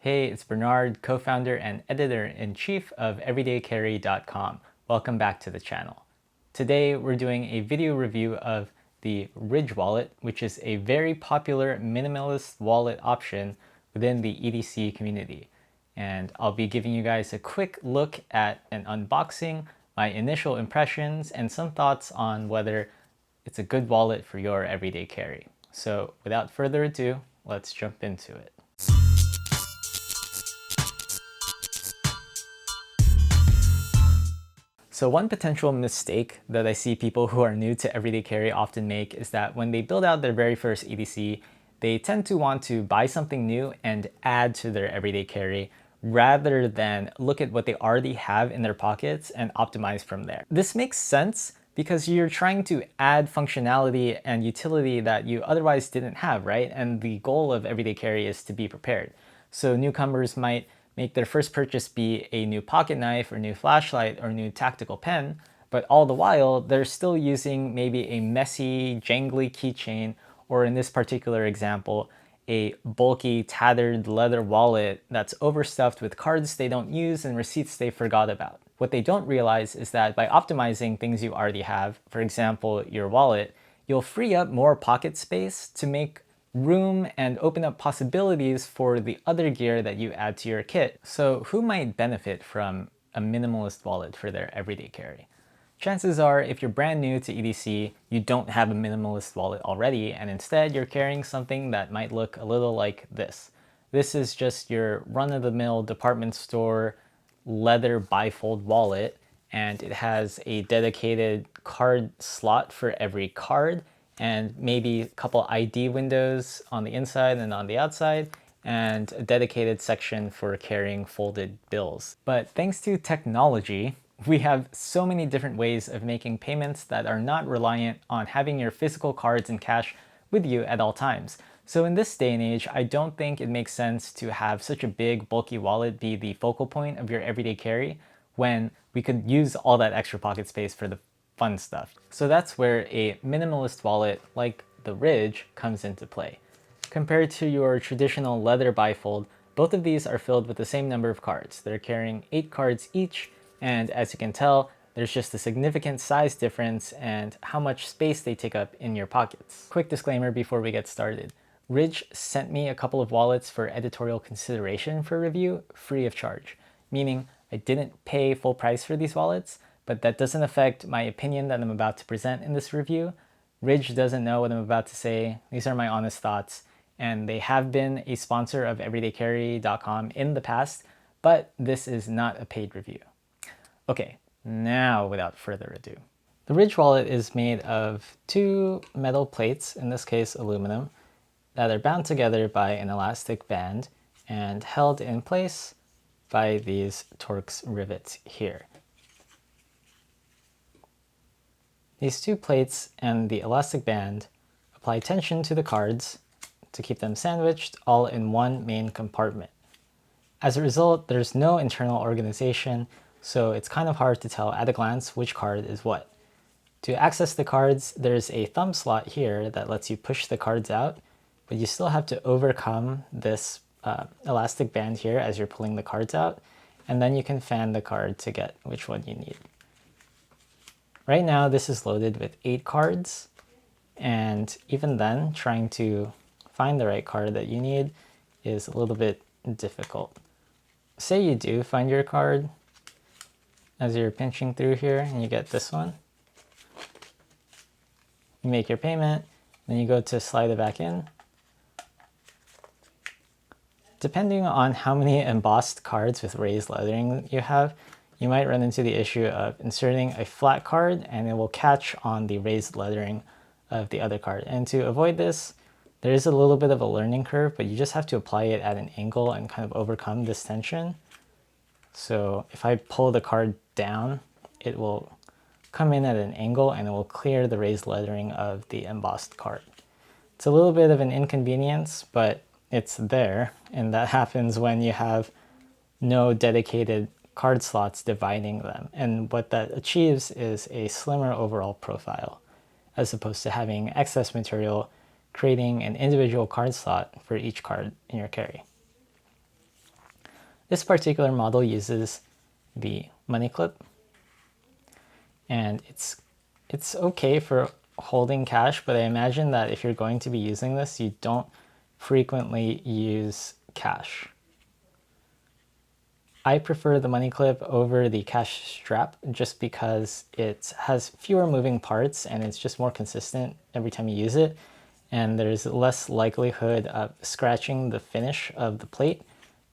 Hey, it's Bernard, co-founder and editor-in-chief of Everydaycarry.com. Welcome back to the channel. Today we're doing a video review of the Ridge wallet, which is a very popular minimalist wallet option within the EDC community. And I'll be giving you guys a quick look at an unboxing, my initial impressions, and some thoughts on whether it's a good wallet for your everyday carry. So without further ado, let's jump into it. So one potential mistake that I see people who are new to everyday carry often make is that when they build out their very first EDC, they tend to want to buy something new and add to their everyday carry rather than look at what they already have in their pockets and optimize from there. This makes sense because you're trying to add functionality and utility that you otherwise didn't have, right? And the goal of everyday carry is to be prepared. So newcomers might make their first purchase be a new pocket knife or new flashlight or new tactical pen, but all the while they're still using maybe a messy, jangly keychain, or in this particular example, a bulky, tattered leather wallet that's overstuffed with cards they don't use and receipts they forgot about. What they don't realize is that by optimizing things you already have, for example, your wallet, you'll free up more pocket space to make room and open up possibilities for the other gear that you add to your kit. So who might benefit from a minimalist wallet for their everyday carry? Chances are, if you're brand new to EDC, you don't have a minimalist wallet already, and instead you're carrying something that might look a little like this. This is just your run-of-the-mill department store leather bifold wallet, and it has a dedicated card slot for every card, and maybe a couple ID windows on the inside and on the outside, and a dedicated section for carrying folded bills. But thanks to technology, we have so many different ways of making payments that are not reliant on having your physical cards and cash with you at all times. So in this day and age, I don't think it makes sense to have such a big, bulky wallet be the focal point of your everyday carry when we could use all that extra pocket space for the fun stuff. So that's where a minimalist wallet like the Ridge comes into play. Compared to your traditional leather bifold, both of these are filled with the same number of cards. They're carrying 8 cards each, and as you can tell, there's just a significant size difference and how much space they take up in your pockets. Quick disclaimer before we get started. Ridge sent me a couple of wallets for editorial consideration for review, free of charge, meaning I didn't pay full price for these wallets, but that doesn't affect my opinion that I'm about to present in this review. Ridge doesn't know what I'm about to say. These are my honest thoughts, and they have been a sponsor of Everydaycarry.com in the past, but this is not a paid review. Okay, now without further ado. The Ridge wallet is made of 2 metal plates, in this case aluminum, that are bound together by an elastic band and held in place by these Torx rivets here. These 2 plates and the elastic band apply tension to the cards to keep them sandwiched all in one main compartment. As a result, there's no internal organization, so it's kind of hard to tell at a glance which card is what. To access the cards, there's a thumb slot here that lets you push the cards out, but you still have to overcome this elastic band here as you're pulling the cards out, and then you can fan the card to get which one you need. Right now, this is loaded with 8 cards, and even then, trying to find the right card that you need is a little bit difficult. Say you do find your card as you're pinching through here, and you get this one. You make your payment, then you go to slide it back in. Depending on how many embossed cards with raised lettering you have, you might run into the issue of inserting a flat card and it will catch on the raised lettering of the other card. And to avoid this, there is a little bit of a learning curve, but you just have to apply it at an angle and kind of overcome this tension. So if I pull the card down, it will come in at an angle and it will clear the raised lettering of the embossed card. It's a little bit of an inconvenience, but it's there, and that happens when you have no dedicated card slots dividing them. And what that achieves is a slimmer overall profile, as opposed to having excess material creating an individual card slot for each card in your carry. This particular model uses the money clip, and it's okay for holding cash, but I imagine that if you're going to be using this, you don't frequently use cash. I prefer the money clip over the cash strap just because it has fewer moving parts and it's just more consistent every time you use it, and there's less likelihood of scratching the finish of the plate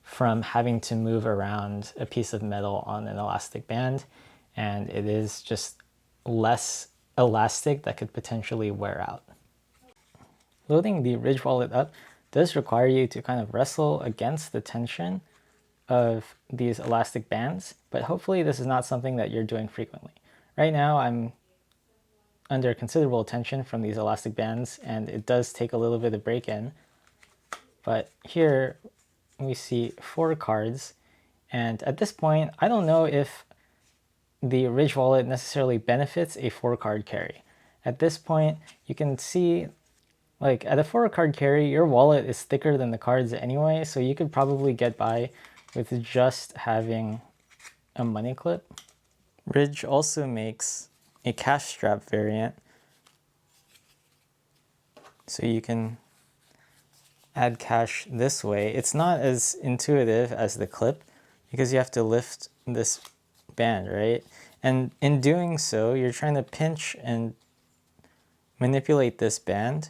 from having to move around a piece of metal on an elastic band, and it is just less elastic that could potentially wear out. Loading the Ridge wallet up does require you to kind of wrestle against the tension of these elastic bands, but hopefully this is not something that you're doing frequently. Right now I'm under considerable tension from these elastic bands, and it does take a little bit of break-in, but here we see 4 cards, and at this point I don't know if the Ridge wallet necessarily benefits a 4-card carry. At this point you can see, like, at a 4-card carry your wallet is thicker than the cards anyway, so you could probably get by with just having a money clip. Ridge also makes a cash strap variant, so you can add cash this way. It's not as intuitive as the clip because you have to lift this band, right? And in doing so, you're trying to pinch and manipulate this band.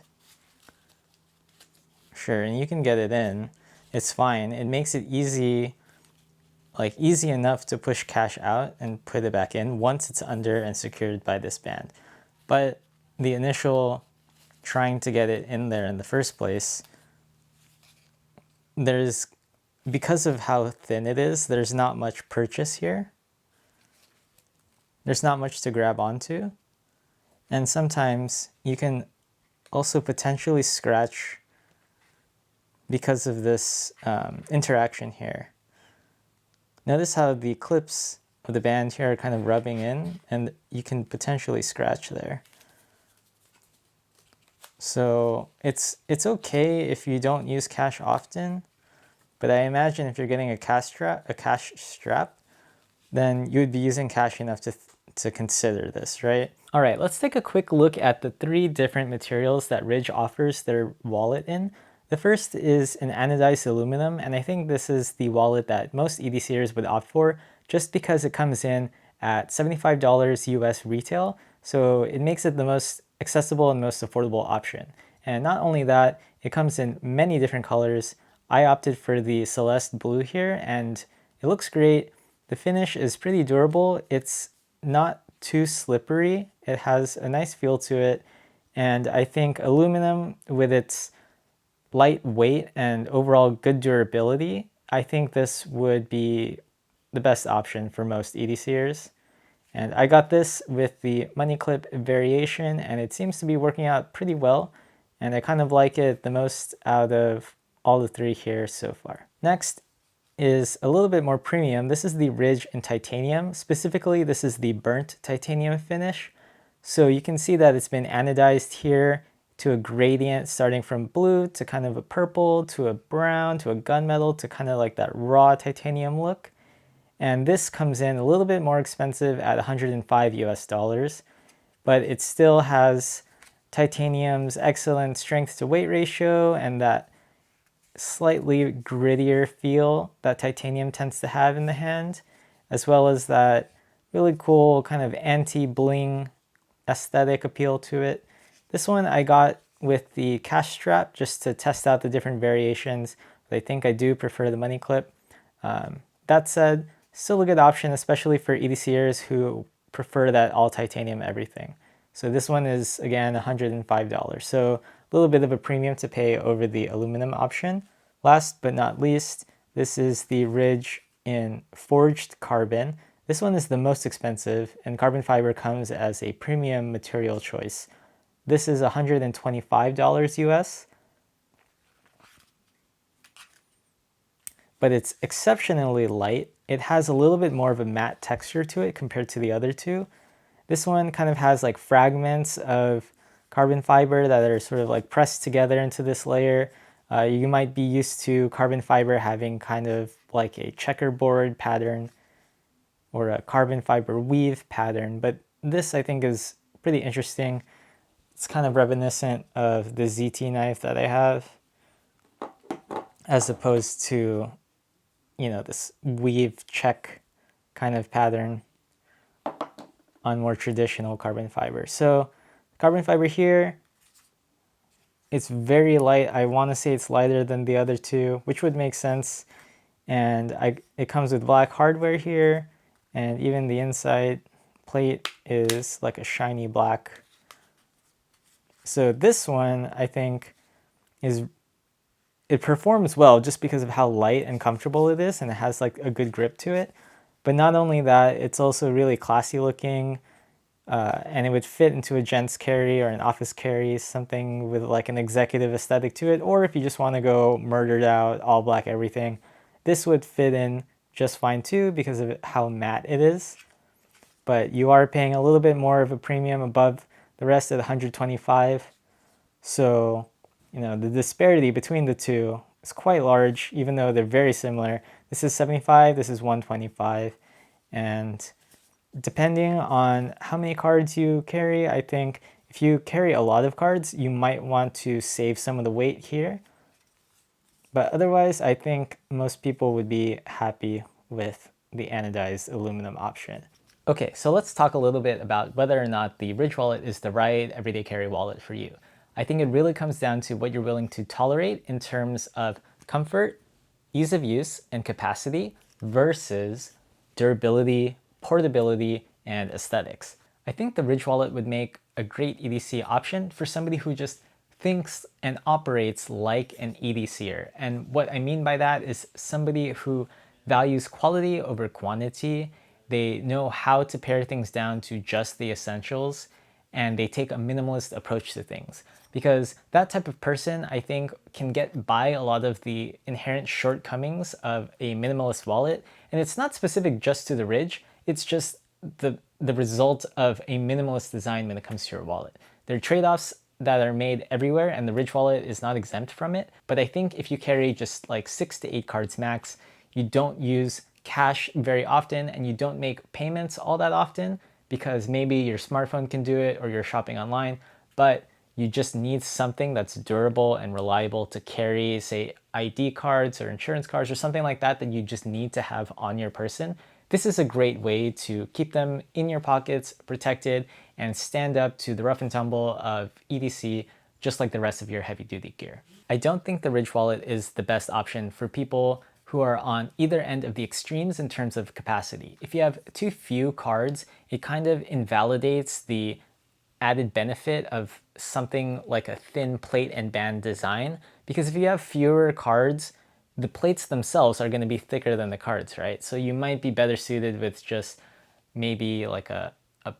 Sure, and you can get it in. It's fine. It makes it easy enough to push cash out and put it back in once it's under and secured by this band. But the initial trying to get it in there in the first place, because of how thin it is, there's not much purchase here. There's not much to grab onto. And sometimes you can also potentially scratch because of this interaction here. Notice how the clips of the band here are kind of rubbing in, and you can potentially scratch there. So it's okay if you don't use cash often, but I imagine if you're getting a cash strap, then you would be using cash enough to consider this, right? All right, let's take a quick look at the 3 different materials that Ridge offers their wallet in. The first is an anodized aluminum, and I think this is the wallet that most EDCers would opt for just because it comes in at $75 US retail, so it makes it the most accessible and most affordable option. And not only that, it comes in many different colors. I opted for the Celeste blue here, and it looks great. The finish is pretty durable. It's not too slippery. It has a nice feel to it, and I think aluminum with its light weight and overall good durability, I think this would be the best option for most EDCers. And I got this with the money clip variation, and it seems to be working out pretty well, and I kind of like it the most out of all the 3 here so far. Next is a little bit more premium. This is the Ridge in titanium. Specifically, this is the burnt titanium finish. So you can see that it's been anodized here to a gradient starting from blue to kind of a purple to a brown to a gunmetal to kind of like that raw titanium look. And this comes in a little bit more expensive at 105 US dollars, but it still has titanium's excellent strength to weight ratio and that slightly grittier feel that titanium tends to have in the hand, as well as that really cool kind of anti-bling aesthetic appeal to it. This one I got with the cash strap just to test out the different variations, but I think I do prefer the money clip. That said, still a good option, especially for EDCers who prefer that all titanium everything. So this one is, again, $105. So a little bit of a premium to pay over the aluminum option. Last but not least, this is the Ridge in forged carbon. This one is the most expensive, and carbon fiber comes as a premium material choice. This is $125 US, but it's exceptionally light. It has a little bit more of a matte texture to it compared to the other 2. This one kind of has like fragments of carbon fiber that are sort of like pressed together into this layer. You might be used to carbon fiber having kind of like a checkerboard pattern or a carbon fiber weave pattern, but this I think is pretty interesting. It's kind of reminiscent of the ZT knife that I have, as opposed to, this weave check kind of pattern on more traditional carbon fiber. So carbon fiber here, it's very light. I want to say it's lighter than the other two, which would make sense. And it comes with black hardware here, and even the inside plate is like a shiny black. So this one, I think, it performs well just because of how light and comfortable it is, and it has like a good grip to it. But not only that, it's also really classy looking, and it would fit into a gents carry or an office carry, something with like an executive aesthetic to it. Or if you just want to go murdered out, all black everything, this would fit in just fine too because of how matte it is. But you are paying a little bit more of a premium above the rest at 125. So, the disparity between the two is quite large, even though they're very similar. This is 75, this is 125. And depending on how many cards you carry, I think if you carry a lot of cards, you might want to save some of the weight here. But otherwise, I think most people would be happy with the anodized aluminum option. Okay, so let's talk a little bit about whether or not the Ridge wallet is the right everyday carry wallet for you. I think it really comes down to what you're willing to tolerate in terms of comfort, ease of use, and capacity versus durability, portability, and aesthetics. I think the Ridge wallet would make a great EDC option for somebody who just thinks and operates like an EDCer. And what I mean by that is somebody who values quality over quantity. They know how to pare things down to just the essentials, and they take a minimalist approach to things. Because that type of person, I think, can get by a lot of the inherent shortcomings of a minimalist wallet. And it's not specific just to the Ridge, it's just the result of a minimalist design when it comes to your wallet. There are trade-offs that are made everywhere, and the Ridge wallet is not exempt from it. But I think if you carry just like 6 to 8 cards max, you don't use cash very often, and you don't make payments all that often because maybe your smartphone can do it or you're shopping online, but you just need something that's durable and reliable to carry, say, ID cards or insurance cards or something like that that you just need to have on your person. This is a great way to keep them in your pockets, protected, and stand up to the rough and tumble of EDC, just like the rest of your heavy-duty gear. I don't think the Ridge wallet is the best option for people who are on either end of the extremes in terms of capacity. If you have too few cards, it kind of invalidates the added benefit of something like a thin plate and band design, because if you have fewer cards, the plates themselves are going to be thicker than the cards, right? So you might be better suited with just maybe like a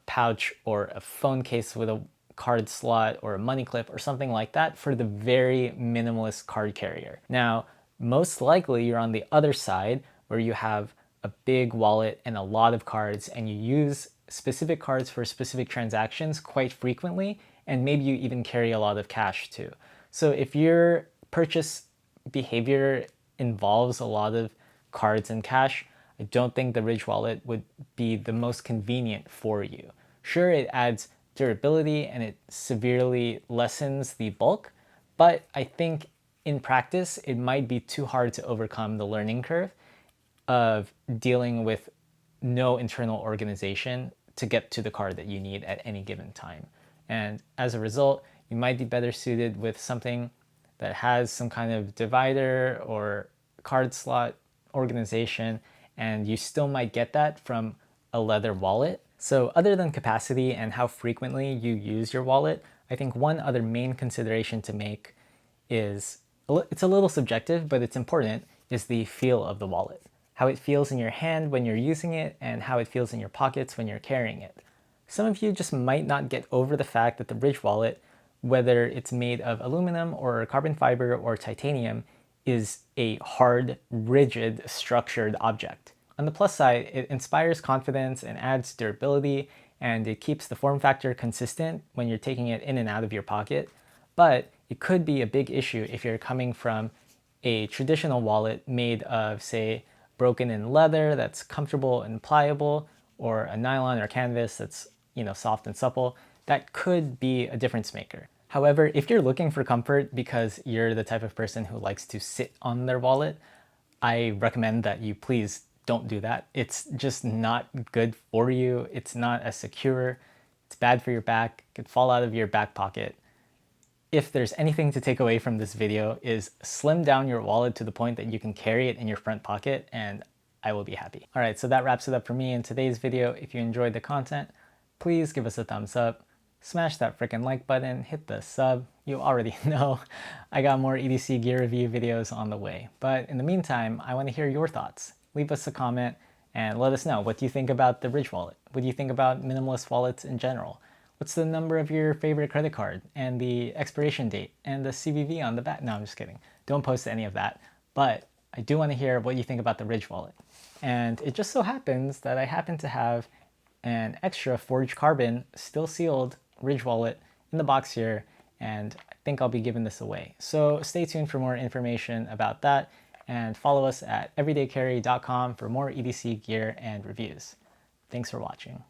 pouch or a phone case with a card slot or a money clip or something like that for the very minimalist card carrier. Now, most likely you're on the other side where you have a big wallet and a lot of cards, and you use specific cards for specific transactions quite frequently, and maybe you even carry a lot of cash too. So if your purchase behavior involves a lot of cards and cash, I don't think the Ridge wallet would be the most convenient for you. Sure, it adds durability and it severely lessens the bulk, but I think in practice, it might be too hard to overcome the learning curve of dealing with no internal organization to get to the card that you need at any given time. And as a result, you might be better suited with something that has some kind of divider or card slot organization, and you still might get that from a leather wallet. So other than capacity and how frequently you use your wallet, I think one other main consideration to make is, it's a little subjective, but it's important, is the feel of the wallet. How it feels in your hand when you're using it, and how it feels in your pockets when you're carrying it. Some of you just might not get over the fact that the Ridge wallet, whether it's made of aluminum or carbon fiber or titanium, is a hard, rigid, structured object. On the plus side, it inspires confidence and adds durability, and it keeps the form factor consistent when you're taking it in and out of your pocket. But it could be a big issue if you're coming from a traditional wallet made of, say, broken in leather that's comfortable and pliable, or a nylon or canvas that's, soft and supple. That could be a difference maker. However, if you're looking for comfort because you're the type of person who likes to sit on their wallet, I recommend that you please don't do that. It's just not good for you. It's not as secure. It's bad for your back. It could fall out of your back pocket. If there's anything to take away from this video, is slim down your wallet to the point that you can carry it in your front pocket, and I will be happy. All right, so that wraps it up for me in today's video. If you enjoyed the content, please give us a thumbs up, smash that freaking like button, hit the sub. You already know I got more EDC gear review videos on the way. But in the meantime, I want to hear your thoughts. Leave us a comment and let us know, what do you think about the Ridge wallet? What do you think about minimalist wallets in general? What's the number of your favorite credit card and the expiration date and the CVV on the back? No, I'm just kidding. Don't post any of that. But I do want to hear what you think about the Ridge wallet. And it just so happens that I happen to have an extra forged carbon, still sealed Ridge wallet in the box here, and I think I'll be giving this away. So stay tuned for more information about that, and follow us at everydaycarry.com for more EDC gear and reviews. Thanks for watching.